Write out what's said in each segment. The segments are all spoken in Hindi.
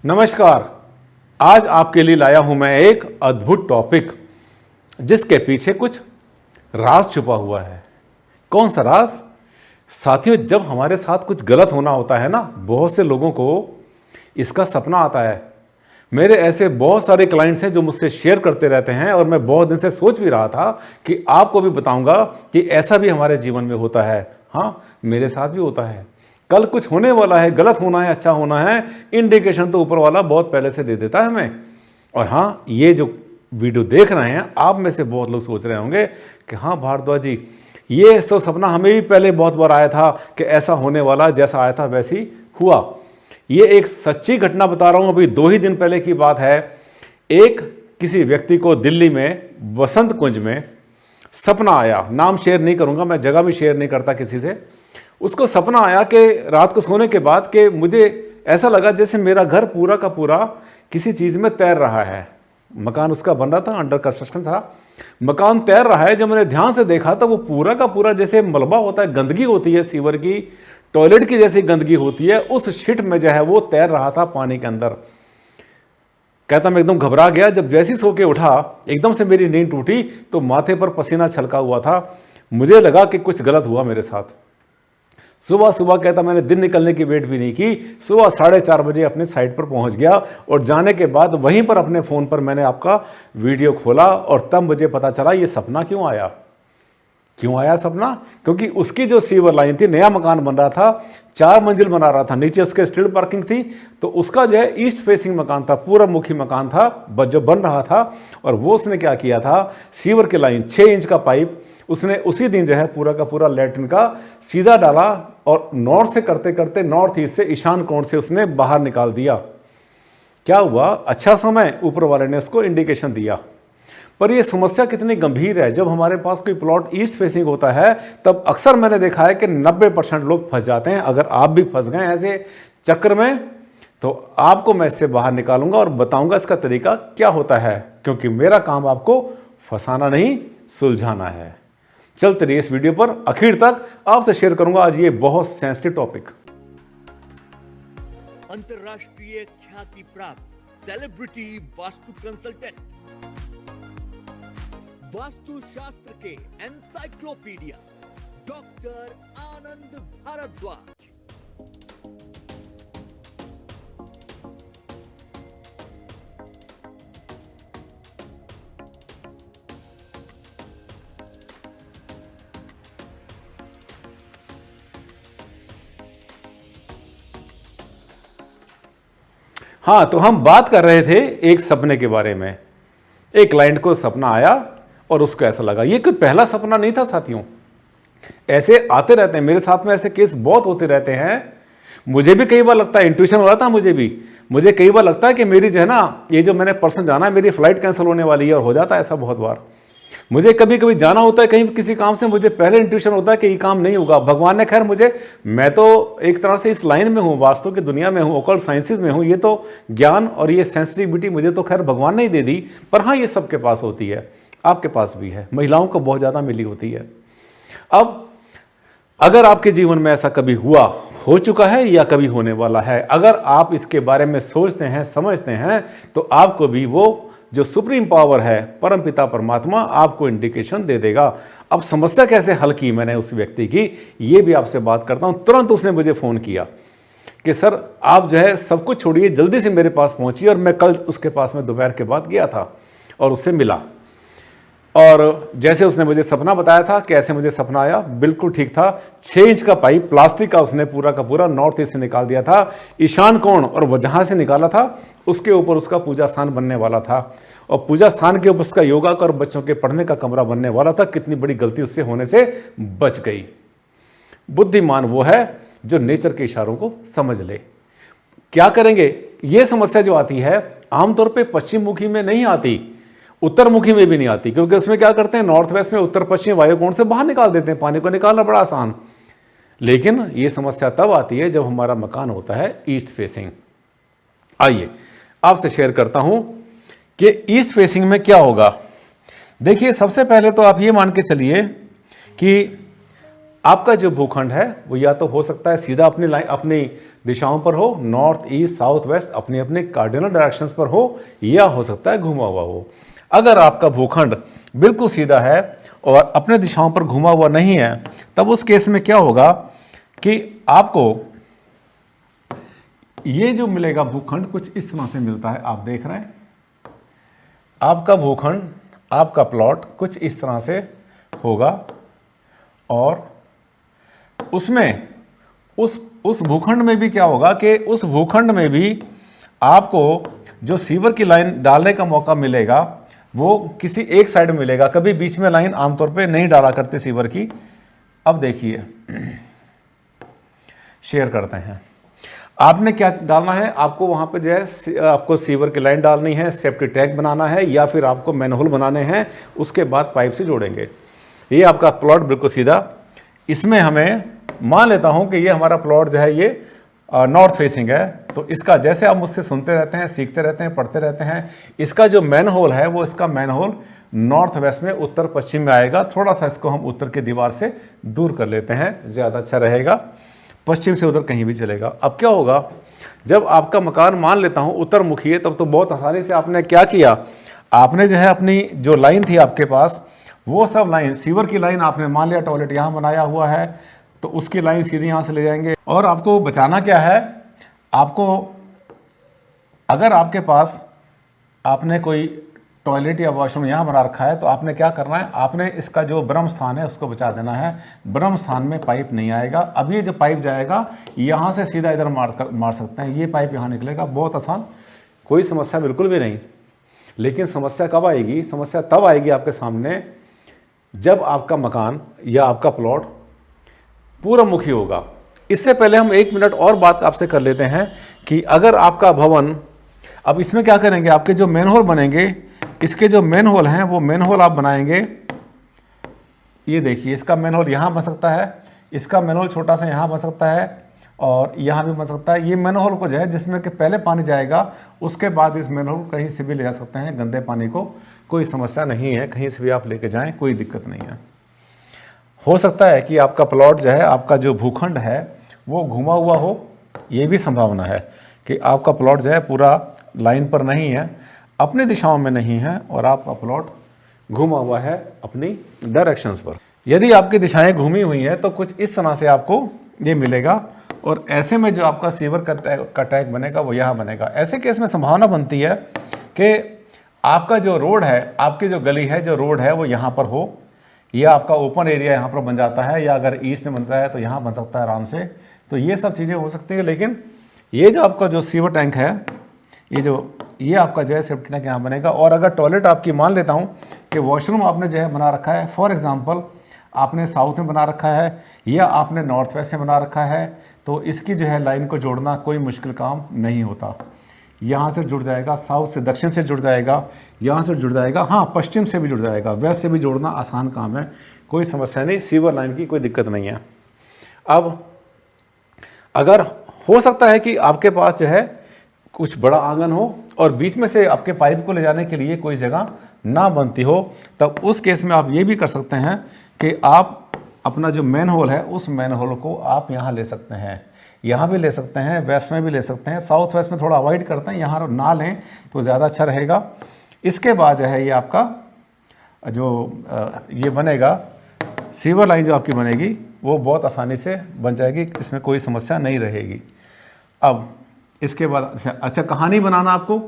नमस्कार। आज आपके लिए लाया हूं मैं एक अद्भुत टॉपिक जिसके पीछे कुछ राज छुपा हुआ है। कौन सा राज? साथियों, जब हमारे साथ कुछ गलत होना होता है ना, बहुत से लोगों को इसका सपना आता है। मेरे ऐसे बहुत सारे क्लाइंट्स हैं जो मुझसे शेयर करते रहते हैं और मैं बहुत दिन से सोच भी रहा था कि आपको भी बताऊंगा कि ऐसा भी हमारे जीवन में होता है। हाँ, मेरे साथ भी होता है। कल कुछ होने वाला है, गलत होना है, अच्छा होना है, इंडिकेशन तो ऊपर वाला बहुत पहले से दे देता है हमें। और हाँ, ये जो वीडियो देख रहे हैं, आप में से बहुत लोग सोच रहे होंगे कि हाँ भारद्वाज जी, ये सब सपना हमें भी पहले बहुत बार आया था कि ऐसा होने वाला, जैसा आया था वैसी हुआ। ये एक सच्ची घटना बता रहा हूँ, अभी 2 ही दिन पहले की बात है। एक किसी व्यक्ति को दिल्ली में बसंत कुंज में सपना आया। नाम शेयर नहीं करूँगा, मैं जगह भी शेयर नहीं करता किसी से। उसको सपना आया कि रात को सोने के बाद कि मुझे ऐसा लगा जैसे मेरा घर पूरा का पूरा किसी चीज़ में तैर रहा है। मकान उसका बन रहा था, अंडर कंस्ट्रक्शन था, मकान तैर रहा है। जब मैंने ध्यान से देखा तो वो पूरा का पूरा जैसे मलबा होता है, गंदगी होती है, सीवर की, टॉयलेट की जैसी गंदगी होती है, उस शिट में जो है वो तैर रहा था पानी के अंदर। कहता मैं एकदम घबरा गया। जब जैसी सो के उठा, एकदम से मेरी नींद टूटी तो माथे पर पसीना छलका हुआ था। मुझे लगा कि कुछ गलत हुआ मेरे साथ। सुबह सुबह कहता मैंने दिन निकलने की वेट भी नहीं की, सुबह 4:30 बजे अपने साइट पर पहुंच गया और जाने के बाद वहीं पर अपने फ़ोन पर मैंने आपका वीडियो खोला और तब मुझे पता चला ये सपना क्यों आया। क्यों आया सपना? क्योंकि उसकी जो सीवर लाइन थी, नया मकान बन रहा था, 4 मंजिल बना रहा था, नीचे उसके स्ट्रीट पार्किंग थी, तो उसका जो है ईस्ट फेसिंग मकान था, पूरब मुखी मकान था जो बन रहा था। और वो उसने क्या किया था, सीवर की लाइन 6 इंच का पाइप उसने उसी दिन जो है पूरा का पूरा लैट्रिन का सीधा डाला और नॉर्थ से करते करते नॉर्थ ईस्ट से, ईशान कोण से उसने बाहर निकाल दिया। क्या हुआ? अच्छा समय ऊपर वाले ने उसको इंडिकेशन दिया। पर यह समस्या कितनी गंभीर है। जब हमारे पास कोई प्लॉट ईस्ट फेसिंग होता है तब अक्सर मैंने देखा है कि 90% लोग फंस जाते हैं। अगर आप भी फंस गए ऐसे चक्कर में तो आपको मैं इससे बाहर निकालूंगा और बताऊंगा इसका तरीका क्या होता है, क्योंकि मेरा काम आपको फंसाना नहीं, सुलझाना है। चलते रहिए इस वीडियो पर, आखिर तक आपसे शेयर करूंगा आज ये बहुत सेंसिटिव टॉपिक। अंतरराष्ट्रीय ख्याति प्राप्त सेलिब्रिटी वास्तु कंसल्टेंट, वास्तु शास्त्र के एनसाइक्लोपीडिया डॉक्टर आनंद भारद्वाज। हाँ, तो हम बात कर रहे थे एक सपने के बारे में। एक क्लाइंट को सपना आया और उसको ऐसा लगा। ये कोई पहला सपना नहीं था साथियों, ऐसे आते रहते हैं मेरे साथ में, ऐसे केस बहुत होते रहते हैं। मुझे भी कई बार लगता है, इंट्यूशन हो रहा था मुझे कई बार लगता है कि मेरी जो है ना, ये जो मैंने पर्सन जाना है, मेरी फ्लाइट कैंसिल होने वाली है, और हो जाता है ऐसा बहुत बार। मुझे कभी कभी जाना होता है कहीं किसी काम से, मुझे पहले इंट्यूशन होता है कि ये काम नहीं होगा। भगवान ने खैर मैं तो एक तरह से इस लाइन में हूँ, वास्तु की दुनिया में हूँ, ओकल्ट साइंसेज में हूँ। ये तो ज्ञान और ये सेंसिटिविटी मुझे तो खैर भगवान ने ही दे दी। पर हाँ, ये सबके पास होती है, आपके पास भी है, महिलाओं को बहुत ज़्यादा मिली होती है। अब अगर आपके जीवन में ऐसा कभी हुआ, हो चुका है या कभी होने वाला है, अगर आप इसके बारे में सोचते हैं, समझते हैं, तो आपको भी वो जो सुप्रीम पावर है, परमपिता परमात्मा, आपको इंडिकेशन दे देगा। अब समस्या कैसे हल की मैंने उस व्यक्ति की, ये भी आपसे बात करता हूँ। तुरंत उसने मुझे फ़ोन किया कि सर आप जो है सब कुछ छोड़िए, जल्दी से मेरे पास पहुँचिए। और मैं कल उसके पास में दोपहर के बाद गया था और उससे मिला। और जैसे उसने मुझे सपना बताया था, कैसे मुझे सपना आया, बिल्कुल ठीक था। 6 इंच का पाइप प्लास्टिक का उसने पूरा का पूरा नॉर्थ ईस्ट से निकाल दिया था, ईशान कोण, और वो जहाँ से निकाला था उसके ऊपर उसका पूजा स्थान बनने वाला था। और पूजा स्थान के ऊपर उसका योगा का और बच्चों के पढ़ने का कमरा बनने वाला था। कितनी बड़ी गलती उससे होने से बच गई। बुद्धिमान वो है जो नेचर के इशारों को समझ ले। क्या करेंगे? ये समस्या जो आती है आमतौर पर पश्चिम मुखी में नहीं आती, उत्तरमुखी में भी नहीं आती, क्योंकि उसमें क्या करते हैं, नॉर्थ वेस्ट में उत्तर पश्चिम वायुकोण से बाहर निकाल देते हैं। पानी को निकालना बड़ा आसान। लेकिन ये समस्या तब आती है जब हमारा मकान होता है ईस्ट फेसिंग। आइए आपसे शेयर करता हूं कि ईस्ट फेसिंग में क्या होगा। देखिए, सबसे पहले तो आप ये मान के चलिए कि आपका जो भूखंड है वो या तो हो सकता है सीधा अपनी दिशाओं पर हो, नॉर्थ, ईस्ट, साउथ, वेस्ट, अपनी अपनी कार्डिनल डायरेक्शंस पर हो, या हो सकता है घुमा हुआ हो। अगर आपका भूखंड बिल्कुल सीधा है और अपने दिशाओं पर घुमा हुआ नहीं है, तब उस केस में क्या होगा कि आपको ये जो मिलेगा भूखंड कुछ इस तरह से मिलता है। आप देख रहे हैं आपका भूखंड, आपका प्लॉट कुछ इस तरह से होगा, और उसमें उस भूखंड में भी क्या होगा कि उस भूखंड में भी आपको जो सीवर की लाइन डालने का मौका मिलेगा वो किसी एक साइड में मिलेगा, कभी बीच में लाइन आमतौर पे नहीं डाला करते सीवर की। अब देखिए, शेयर करते हैं, आपने क्या डालना है, आपको वहां पे जो है आपको सीवर की लाइन डालनी है, सेप्टिक टैंक बनाना है, या फिर आपको मैनहोल बनाने हैं, उसके बाद पाइप से जोड़ेंगे। ये आपका प्लॉट बिल्कुल सीधा, इसमें हमें मान लेता हूं कि ये हमारा प्लॉट जो है ये नॉर्थ फेसिंग है, तो इसका जैसे आप मुझसे सुनते रहते हैं, सीखते रहते हैं, पढ़ते रहते हैं, इसका जो मैन होल है वो इसका मैन होल नॉर्थ वेस्ट में उत्तर पश्चिम में आएगा। थोड़ा सा इसको हम उत्तर की दीवार से दूर कर लेते हैं, ज़्यादा अच्छा रहेगा, पश्चिम से उधर कहीं भी चलेगा। अब क्या होगा, जब आपका मकान मान लेता हूँ उत्तर मुखी है, तब तो बहुत आसानी से आपने क्या किया, आपने जो है अपनी जो लाइन थी आपके पास, वो सब लाइन, सीवर की लाइन आपने मान लिया, टॉयलेट यहाँ बनाया हुआ है तो उसकी लाइन सीधी यहाँ से ले जाएंगे। और आपको बचाना क्या है, आपको अगर आपके पास आपने कोई टॉयलेट या वॉशरूम यहाँ बना रखा है, तो आपने क्या करना है, आपने इसका जो ब्रह्म स्थान है उसको बचा देना है। ब्रह्म स्थान में पाइप नहीं आएगा। अब ये जो पाइप जाएगा यहाँ से सीधा इधर मार सकते हैं, ये पाइप यहाँ निकलेगा, बहुत आसान, कोई समस्या बिल्कुल भी नहीं। लेकिन समस्या कब आएगी, समस्या तब आएगी आपके सामने जब आपका मकान या आपका प्लॉट पूर्व मुखी होगा। इससे पहले हम 1 मिनट और बात आपसे कर लेते हैं कि अगर आपका भवन, अब इसमें क्या करेंगे, आपके जो मेन होल बनेंगे, इसके जो मेन होल हैं वो मेन होल आप बनाएंगे। ये देखिए, इसका मेन होल यहाँ बन सकता है, इसका मेन होल छोटा सा यहाँ बन सकता है, और यहाँ भी बन सकता है। ये मेन होल को जो है जिसमें कि पहले पानी जाएगा, उसके बाद इस मेन होल को कहीं से भी ले जा सकते हैं, गंदे पानी को, कोई समस्या नहीं है, कहीं से भी आप लेके जाएं, कोई दिक्कत नहीं है। हो सकता है कि आपका प्लॉट जो है, आपका जो भूखंड है वो घुमा हुआ हो, ये भी संभावना है कि आपका प्लॉट जो है पूरा लाइन पर नहीं है, अपनी दिशाओं में नहीं है, और आपका प्लॉट घुमा हुआ है अपनी डायरेक्शंस पर। यदि आपकी दिशाएं घूमी हुई हैं तो कुछ इस तरह से आपको ये मिलेगा, और ऐसे में जो आपका सीवर का टैंक बनेगा वो यहाँ बनेगा। ऐसे केस में संभावना बनती है कि आपका जो रोड है, आपकी जो गली है, जो रोड है वो यहाँ पर हो, या आपका ओपन एरिया यहाँ पर बन जाता है, या अगर ईस्ट में बनता है तो यहाँ बन सकता है आराम से। तो ये सब चीज़ें हो सकती है। लेकिन ये जो आपका जो सीवर टैंक है, ये आपका जो है सेफ्टी टैंक यहाँ बनेगा। और अगर टॉयलेट आपकी मान लेता हूँ कि वॉशरूम आपने जो है बना रखा है, फॉर एग्जांपल आपने साउथ में बना रखा है या आपने नॉर्थ वेस्ट में बना रखा है, तो इसकी जो है लाइन को जोड़ना कोई मुश्किल काम नहीं होता। यहाँ से जुड़ जाएगा, साउथ से, दक्षिण से जुड़ जाएगा, यहाँ से जुड़ जाएगा, हाँ पश्चिम से भी जुड़ जाएगा, वेस्ट से भी जोड़ना आसान काम है, कोई समस्या नहीं, सीवर लाइन की कोई दिक्कत नहीं है। अब अगर हो सकता है कि आपके पास जो है कुछ बड़ा आंगन हो और बीच में से आपके पाइप को ले जाने के लिए कोई जगह ना बनती हो, तब उस केस में आप ये भी कर सकते हैं कि आप अपना जो मेन होल है उस मेन होल को आप यहाँ ले सकते हैं, यहाँ भी ले सकते हैं, वेस्ट में भी ले सकते हैं। साउथ वेस्ट में थोड़ा अवॉइड करते हैं, यहाँ ना लें तो ज़्यादा अच्छा रहेगा। इसके बाद जो है ये आपका जो ये बनेगा, सीवर लाइन जो आपकी बनेगी वो बहुत आसानी से बन जाएगी, इसमें कोई समस्या नहीं रहेगी। अब इसके बाद अच्छा कहानी बनाना आपको,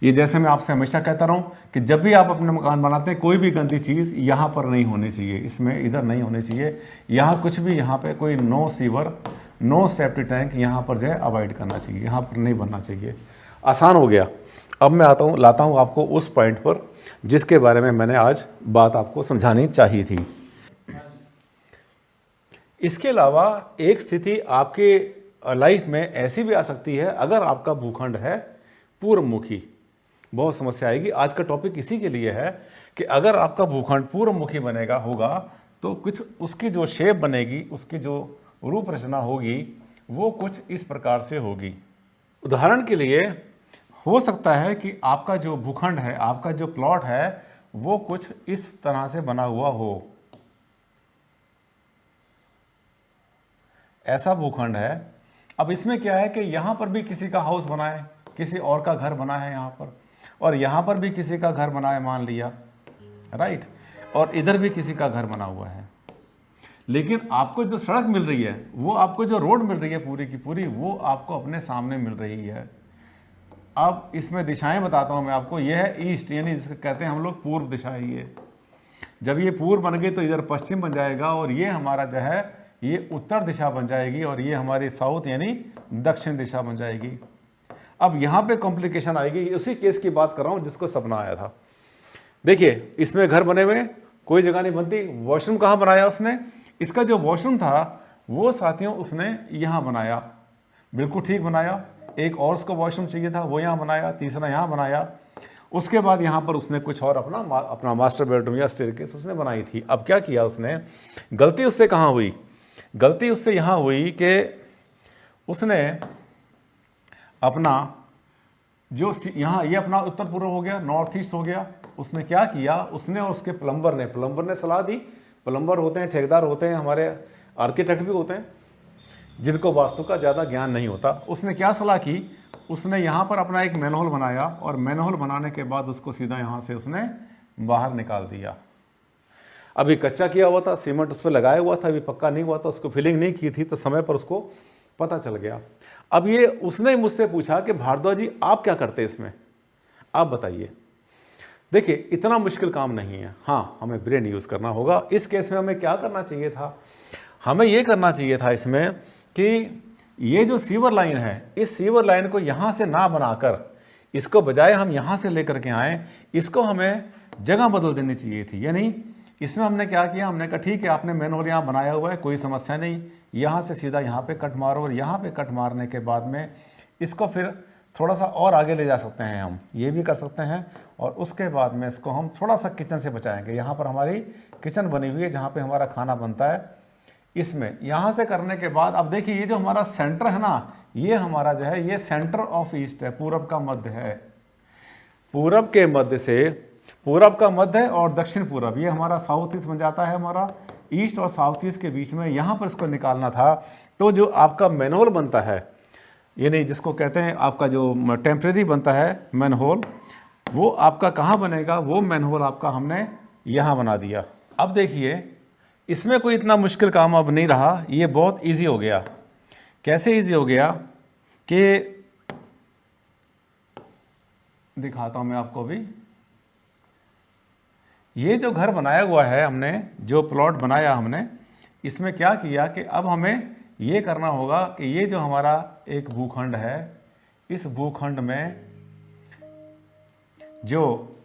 ये जैसे मैं आपसे हमेशा कहता रहा हूँ कि जब भी आप अपने मकान बनाते हैं, कोई भी गंदी चीज़ यहाँ पर नहीं होनी चाहिए, इसमें इधर नहीं होनी चाहिए, यहाँ कुछ भी, यहाँ पे कोई no sewer, no safety tank यहाँ पर जो है अवॉइड करना चाहिए, यहाँ पर नहीं बनना चाहिए। आसान हो गया। अब मैं लाता हूँ आपको उस पॉइंट पर जिसके बारे में मैंने आज बात आपको समझानी चाहिए थी। इसके अलावा एक स्थिति आपके लाइफ में ऐसी भी आ सकती है, अगर आपका भूखंड है पूर्वमुखी, बहुत समस्या आएगी। आज का टॉपिक इसी के लिए है कि अगर आपका भूखंड पूर्वमुखी बनेगा होगा तो कुछ उसकी जो शेप बनेगी, उसकी जो रूप रचना होगी वो कुछ इस प्रकार से होगी। उदाहरण के लिए हो सकता है कि आपका जो भूखंड है, आपका जो प्लॉट है वो कुछ इस तरह से बना हुआ हो। ऐसा भूखंड है अब इसमें क्या है कि यहाँ पर भी किसी का हाउस बना है, किसी और का घर बना है यहाँ पर, और यहाँ पर भी किसी का घर बना है मान लिया, राइट, और इधर भी किसी का घर बना हुआ है। लेकिन आपको जो सड़क मिल रही है, वो आपको जो रोड मिल रही है पूरी की पूरी, वो आपको अपने सामने मिल रही है। अब इसमें दिशाएं बताता हूँ मैं आपको। यह है ईस्ट, यानी जिसको कहते हैं हम लोग पूर्व दिशा है ये। जब ये पूर्व बन गई तो इधर पश्चिम बन जाएगा, और ये हमारा जो है ये उत्तर दिशा बन जाएगी, और ये हमारी साउथ यानी दक्षिण दिशा बन जाएगी। अब यहाँ पे कॉम्प्लिकेशन आएगी। उसी केस की बात कर रहा हूँ जिसको सपना आया था। देखिए इसमें घर बने हुए, कोई जगह नहीं बनती। वॉशरूम कहाँ बनाया उसने? इसका जो वॉशरूम था वो साथियों उसने यहाँ बनाया, बिल्कुल ठीक बनाया। एक और उसको वॉशरूम चाहिए था, वो यहाँ बनाया। तीसरा यहाँ बनाया। उसके बाद यहाँ पर उसने कुछ और अपना मास्टर बेडरूम या स्टेयरकेस उसने बनाई थी। अब क्या किया उसने? गलती उससे कहाँ हुई? गलती उससे यहाँ हुई कि उसने अपना जो यहाँ ये अपना उत्तर पूर्व हो गया, नॉर्थ ईस्ट हो गया। उसने क्या किया? उसने और उसके प्लम्बर ने सलाह दी। प्लम्बर होते हैं, ठेकेदार होते हैं, हमारे आर्किटेक्ट भी होते हैं जिनको वास्तु का ज़्यादा ज्ञान नहीं होता। उसने क्या सलाह की? उसने यहाँ पर अपना एक मैनहोल बनाया, और मैनहोल बनाने के बाद उसको सीधा यहाँ से उसने बाहर निकाल दिया। अभी कच्चा किया हुआ था, सीमेंट उस पर लगाया हुआ था, अभी पक्का नहीं हुआ था, उसको फिलिंग नहीं की थी, तो समय पर उसको पता चल गया। अब ये उसने मुझसे पूछा कि भारद्वाज जी आप क्या करते इसमें, आप बताइए। देखिए इतना मुश्किल काम नहीं है। हाँ, हमें ब्रेन यूज़ करना होगा। इस केस में हमें क्या करना चाहिए था? हमें ये करना चाहिए था इसमें कि ये जो सीवर लाइन है, इस सीवर लाइन को यहाँ से ना बनाकर, इसको बजाय हम यहाँ से लेकर के आए, इसको हमें जगह बदल देनी चाहिए थी। यानी इसमें हमने क्या किया? हमने कहा ठीक है, आपने मैनहोल यहाँ बनाया हुआ है, कोई समस्या नहीं, यहाँ से सीधा यहाँ पे कट मारो, और यहाँ पे कट मारने के बाद में इसको फिर थोड़ा सा और आगे ले जा सकते हैं, हम ये भी कर सकते हैं। और उसके बाद में इसको हम थोड़ा सा किचन से बचाएंगे। यहाँ पर हमारी किचन बनी हुई है जहाँ पे हमारा खाना बनता है। इसमें यहाँ से करने के बाद अब देखिए ये जो हमारा सेंटर है ना, ये हमारा जो है ये सेंटर ऑफ ईस्ट है, पूरब का मध्य है। पूरब के मध्य से, पूरब का मध्य और दक्षिण पूरब, ये हमारा साउथ ईस्ट बन जाता है। हमारा ईस्ट और साउथ ईस्ट के बीच में यहाँ पर इसको निकालना था। तो जो आपका मैनहोल बनता है, यानी जिसको कहते हैं आपका जो टेम्परेरी बनता है मैनहोल, वो आपका कहाँ बनेगा? वो मैनहोल आपका हमने यहाँ बना दिया। अब देखिए इसमें कोई इतना मुश्किल काम अब नहीं रहा, ये बहुत इजी हो गया। कैसे इजी हो गया कि दिखाता हूँ मैं आपको भी। ये जो घर बनाया हुआ है हमने, जो प्लॉट बनाया हमने, इसमें क्या किया कि अब हमें ये करना होगा कि ये जो हमारा एक भूखंड है, इस भूखंड में जो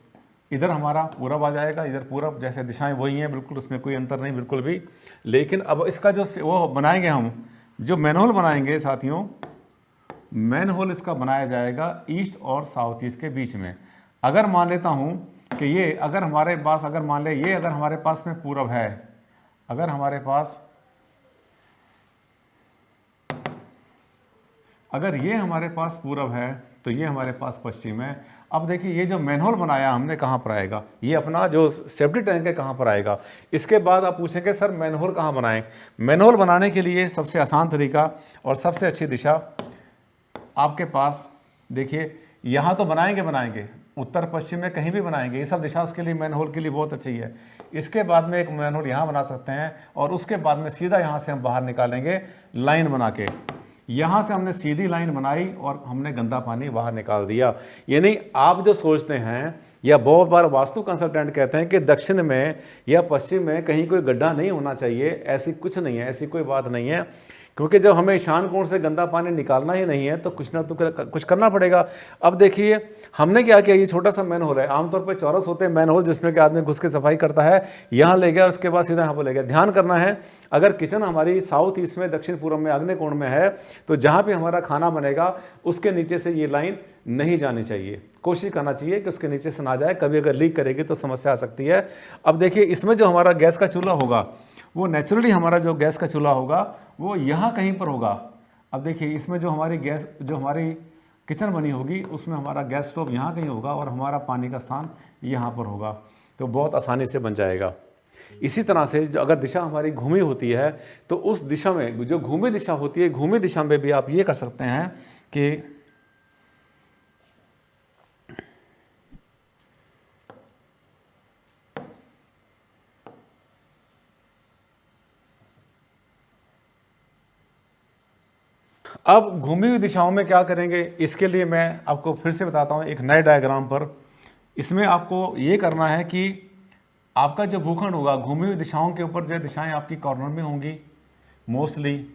इधर हमारा पूरब आ जाएगा, इधर पूरब, जैसे दिशाएं वही हैं बिल्कुल, उसमें कोई अंतर नहीं बिल्कुल भी। लेकिन अब इसका जो वो बनाएंगे हम, जो मैनहोल बनाएंगे साथियों, मैनहोल इसका बनाया जाएगा ईस्ट और साउथ ईस्ट के बीच में। अगर मान लेता हूँ कि ये अगर हमारे पास, अगर मान ले ये अगर हमारे पास में पूरब है, अगर हमारे पास, अगर ये हमारे पास पूरब है तो ये हमारे पास पश्चिम है। अब देखिए ये जो मैनहोल बनाया हमने कहाँ पर आएगा? ये अपना जो सेफ्टी टैंक है कहाँ पर आएगा? इसके बाद आप पूछेंगे सर मैनहोल कहाँ बनाएं? मैनहोल बनाने के लिए सबसे आसान तरीका और सबसे अच्छी दिशा आपके पास, देखिए यहाँ तो बनाएंगे, उत्तर पश्चिम में कहीं भी बनाएंगे, ये सब दिशा उसके लिए मैनहोल के लिए बहुत अच्छी है। इसके बाद में एक मैनहोल यहाँ बना सकते हैं, और उसके बाद में सीधा यहाँ से हम बाहर निकालेंगे लाइन बना के। यहाँ से हमने सीधी लाइन बनाई और हमने गंदा पानी बाहर निकाल दिया। यानी आप जो सोचते हैं, या बहुत बार वास्तु कंसल्टेंट कहते हैं कि दक्षिण में या पश्चिम में कहीं कोई गड्ढा नहीं होना चाहिए, ऐसी कुछ नहीं है, ऐसी कोई बात नहीं है। क्योंकि जब हमें ईशान कोण से गंदा पानी निकालना ही नहीं है तो कुछ ना तो कुछ करना पड़ेगा। अब देखिए हमने क्या किया, ये छोटा सा मैनहोल है, आमतौर पर चौरस होते हैं मैनहोल जिसमें कि आदमी घुस के सफाई करता है, यहाँ ले गया, उसके बाद सीधा यहाँ पर ले गया। ध्यान करना है, अगर किचन हमारी साउथ ईस्ट में, दक्षिण पूर्व में, आग्नेय कोण में है, तो जहाँ भी हमारा खाना बनेगा उसके नीचे से ये लाइन नहीं जानी चाहिए। कोशिश करना चाहिए कि उसके नीचे से ना जाए, कभी अगर लीक करेगी तो समस्या आ सकती है। अब देखिए इसमें जो हमारा गैस का चूल्हा होगा, वो नेचुरली हमारा जो गैस का चूल्हा होगा वो यहाँ कहीं पर होगा। अब देखिए इसमें जो हमारी गैस, जो हमारी किचन बनी होगी, उसमें हमारा गैस स्टोव यहाँ कहीं होगा और हमारा पानी का स्थान यहाँ पर होगा, तो बहुत आसानी से बन जाएगा। इसी तरह से जो अगर दिशा हमारी घूमी होती है तो उस दिशा में जो घूमी दिशा होती है, घूमी दिशा में भी आप ये कर सकते हैं कि अब घूमी हुई दिशाओं में क्या करेंगे, इसके लिए मैं आपको फिर से बताता हूँ एक नए डायग्राम पर। इसमें आपको ये करना है कि आपका जो भूखंड होगा घूमी हुई दिशाओं के ऊपर जो दिशाएं आपकी कॉर्नर में होंगी मोस्टली।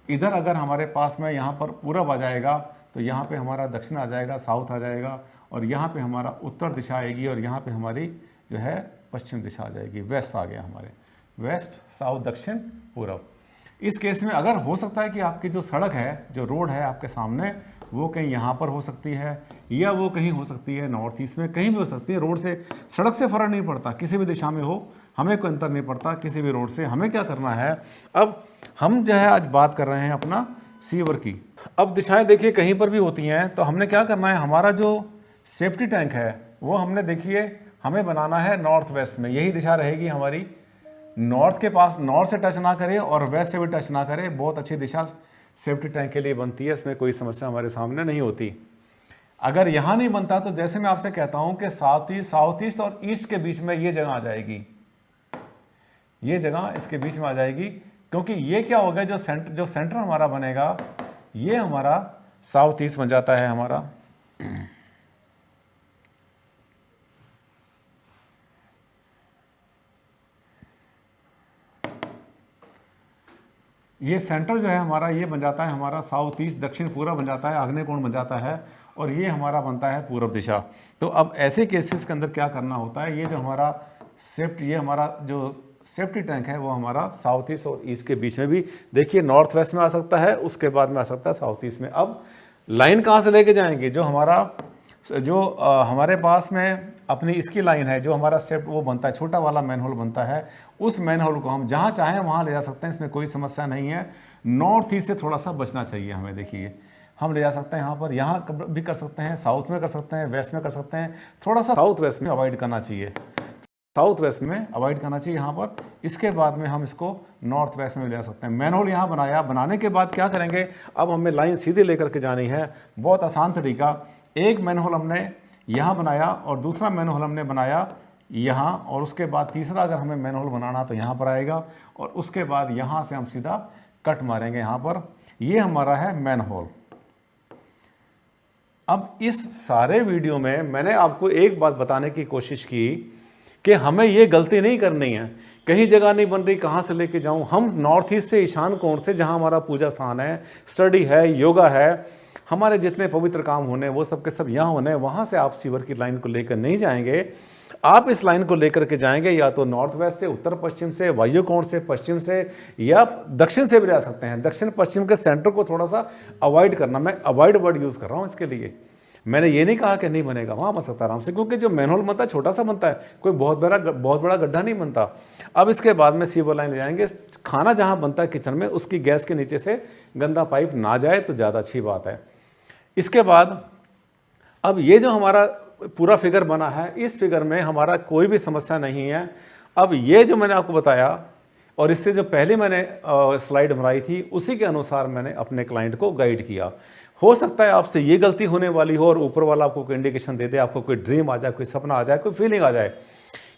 इधर अगर हमारे पास में यहाँ पर पूरब आ जाएगा तो यहाँ पे हमारा दक्षिण आ जाएगा, साउथ आ जाएगा, और यहाँ पे हमारा उत्तर दिशा आएगी, और यहाँ पे हमारी जो है पश्चिम दिशा आ जाएगी, वेस्ट आ गया हमारे, वेस्ट साउथ दक्षिण पूरब। इस केस में अगर हो सकता है कि आपकी जो सड़क है, जो रोड है आपके सामने, वो कहीं यहाँ पर हो सकती है, या वो कहीं हो सकती है नॉर्थ ईस्ट में, कहीं भी हो सकती है। रोड से, सड़क से फ़र्क नहीं पड़ता, किसी भी दिशा में हो, हमें कोई अंतर नहीं पड़ता किसी भी रोड से। हमें क्या करना है, अब हम जो है आज बात कर रहे हैं अपना सीवर की। अब दिशाएं देखिए कहीं पर भी होती हैं, तो हमने क्या करना है, हमारा जो सेफ्टी टैंक है वो हमने देखिए हमें बनाना है नॉर्थ वेस्ट में। यही दिशा रहेगी हमारी, नॉर्थ के पास, नॉर्थ से टच ना करे और वेस्ट से भी टच ना करे। बहुत अच्छी दिशा सेफ्टी टैंक के लिए बनती है, इसमें कोई समस्या हमारे सामने नहीं होती। अगर यहाँ नहीं बनता तो जैसे मैं आपसे कहता हूँ कि साउथ ईस्ट और ईस्ट के बीच में ये जगह आ जाएगी, ये जगह इसके बीच में आ जाएगी, क्योंकि ये क्या होगा, जो सेंटर हमारा बनेगा ये हमारा साउथ ईस्ट बन जाता है हमारा। ये सेंटर जो है हमारा ये बन जाता है हमारा साउथ ईस्ट, दक्षिण पूरब बन जाता है, आग्नेय कोण बन जाता है, और ये हमारा बनता है पूरब दिशा। तो अब ऐसे केसेस के अंदर क्या करना होता है, ये जो हमारा ये हमारा जो सेफ्टी टैंक है वो हमारा साउथ ईस्ट और ईस्ट के बीच में भी देखिए नॉर्थ वेस्ट में आ सकता है, उसके बाद में आ सकता है साउथ ईस्ट में। अब लाइन कहाँ से लेके जाएंगे, जो हमारे पास में अपनी इसकी लाइन है, जो हमारा सेफ्ट वो बनता है, छोटा वाला मैन होल बनता है, उस मैन होल को हम जहाँ चाहें वहाँ ले जा सकते हैं, इसमें कोई समस्या नहीं है। नॉर्थ ईस्ट से थोड़ा सा बचना चाहिए हमें, देखिए हम ले जा सकते हैं यहाँ पर, यहाँ भी कर सकते हैं, साउथ में कर सकते हैं, वेस्ट में कर सकते हैं, थोड़ा सा साउथ वेस्ट में अवॉइड करना चाहिए, साउथ वेस्ट में अवॉइड करना चाहिए यहाँ पर। इसके बाद में हम इसको नॉर्थ वेस्ट में ले जा सकते हैं। मैन होल यहाँ बनाया, बनाने के बाद क्या करेंगे, अब हमें लाइन सीधे लेकर के जानी है। बहुत आसान तरीका, एक मैन होल हमने यहाँ बनाया और दूसरा मैन होल हमने बनाया यहाँ, और उसके बाद तीसरा अगर हमें मैन होल बनाना तो यहाँ पर आएगा, और उसके बाद यहाँ से हम सीधा कट मारेंगे यहाँ पर। ये हमारा है मैन होल। अब इस सारे वीडियो में मैंने आपको एक बात बताने की कोशिश की कि हमें ये गलती नहीं करनी है, कहीं जगह नहीं बन रही, कहाँ से लेके जाऊँ। हम नॉर्थ ईस्ट से, ईशान कोण से, जहाँ हमारा पूजा स्थान है, स्टडी है, योगा है, हमारे जितने पवित्र काम होने वो सब के सब यहाँ होने, वहाँ से आप सीवर की लाइन को लेकर नहीं जाएंगे। आप इस लाइन को लेकर के जाएंगे या तो नॉर्थ वेस्ट से, उत्तर पश्चिम से, वायु कोण से, पश्चिम से, या दक्षिण से भी जा सकते हैं। दक्षिण पश्चिम के सेंटर को थोड़ा सा अवॉइड करना, मैं अवॉइड वर्ड यूज़ कर रहा हूँ इसके लिए। मैंने ये नहीं कहा कि नहीं बनेगा, वहाँ बन सकता आराम से, क्योंकि जो मैन होल बनता है छोटा सा बनता है, कोई बहुत बड़ा गड्ढा नहीं बनता। अब इसके बाद में सीवर लाइन ले जाएंगे। खाना जहाँ बनता है किचन में, उसकी गैस के नीचे से गंदा पाइप ना जाए तो ज़्यादा अच्छी बात है। इसके बाद अब ये जो हमारा पूरा फिगर बना है, इस फिगर में हमारा कोई भी समस्या नहीं है। अब ये जो मैंने आपको बताया और इससे जो पहले मैंने स्लाइड बनाई थी, उसी के अनुसार मैंने अपने क्लाइंट को गाइड किया। हो सकता है आपसे ये गलती होने वाली हो और ऊपर वाला आपको कोई इंडिकेशन दे दे, आपको कोई ड्रीम आ जाए, कोई सपना आ जाए, कोई फीलिंग आ जाए।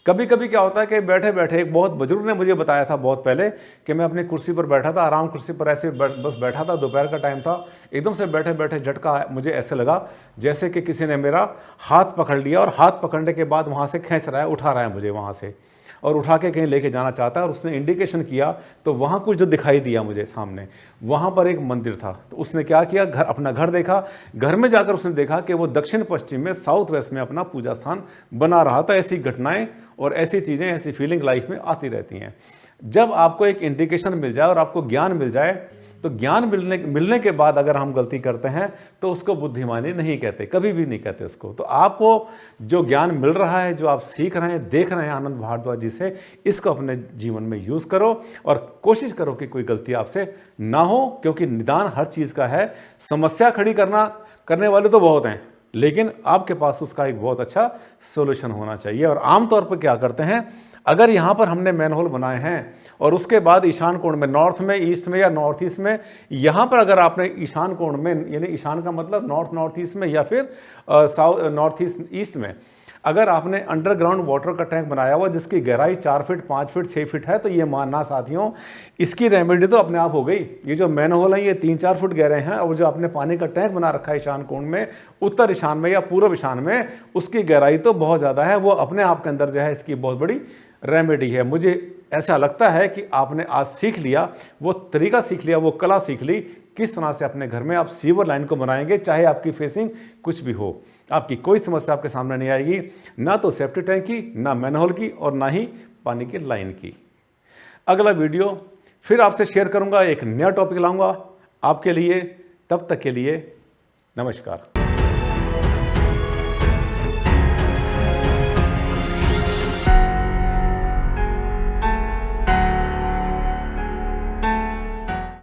कभी कभी क्या होता है कि बैठे बैठे, एक बहुत बुजुर्ग ने मुझे बताया था बहुत पहले कि मैं अपनी कुर्सी पर बैठा था, आराम कुर्सी पर ऐसे बस बैठा था, दोपहर का टाइम था, एकदम से बैठे बैठे झटका मुझे ऐसे लगा जैसे कि किसी ने मेरा हाथ पकड़ लिया, और हाथ पकड़ने के बाद वहाँ से खींच रहा है, उठा रहा है मुझे वहाँ से, और उठा के कहीं लेके जाना चाहता है। और उसने इंडिकेशन किया तो वहाँ कुछ जो दिखाई दिया मुझे सामने, वहाँ पर एक मंदिर था। तो उसने क्या किया, अपना घर देखा, घर में जाकर उसने देखा कि वो दक्षिण पश्चिम में, साउथ वेस्ट में अपना पूजा स्थान बना रहा था। ऐसी घटनाएं और ऐसी चीज़ें, ऐसी फीलिंग लाइफ में आती रहती हैं। जब आपको एक इंडिकेशन मिल जाए और आपको ज्ञान मिल जाए, तो ज्ञान मिलने के बाद अगर हम गलती करते हैं तो उसको बुद्धिमानी नहीं कहते, कभी भी नहीं कहते उसको। तो आपको जो ज्ञान मिल रहा है, जो आप सीख रहे हैं, देख रहे हैं आनंद भारद्वाज जी से, इसको अपने जीवन में यूज़ करो और कोशिश करो कि कोई गलती आपसे ना हो, क्योंकि निदान हर चीज़ का है। समस्या खड़ी करने वाले तो बहुत हैं, लेकिन आपके पास उसका एक बहुत अच्छा सोल्यूशन होना चाहिए। और आमतौर पर क्या करते हैं, अगर यहाँ पर हमने मैनहोल बनाए हैं और उसके बाद ईशान कोण में, नॉर्थ में, ईस्ट में या नॉर्थ ईस्ट में, यहाँ पर अगर आपने ईशान कोण में, यानी ईशान का मतलब नॉर्थ ईस्ट में या फिर साउथ नॉर्थ ईस्ट में, अगर आपने अंडरग्राउंड वाटर का टैंक बनाया हुआ जिसकी गहराई 4 फीट, 5 फीट, 6 फीट है, तो ये मानना साथियों, इसकी रेमेडी तो अपने आप हो गई। ये जो मैनहोल है ये 3-4 फुट गहरे हैं, और जो आपने पानी का टैंक बना रखा है ईशान कोण में, उत्तर ईशान में या पूर्व ईशान में, उसकी गहराई तो बहुत ज़्यादा है। वो अपने आप के अंदर जो है इसकी बहुत बड़ी रेमेडी है। मुझे ऐसा लगता है कि आपने आज सीख लिया, वो तरीका सीख लिया, वो कला सीख ली, किस तरह से अपने घर में आप सीवर लाइन को बनाएंगे, चाहे आपकी फेसिंग कुछ भी हो। आपकी कोई समस्या आपके सामने नहीं आएगी, ना तो सेफ्टी टैंक की, ना मैनहोल की, और ना ही पानी की लाइन की। अगला वीडियो फिर आपसे शेयर करूंगा, एक नया टॉपिक लाऊंगा आपके लिए। तब तक के लिए नमस्कार।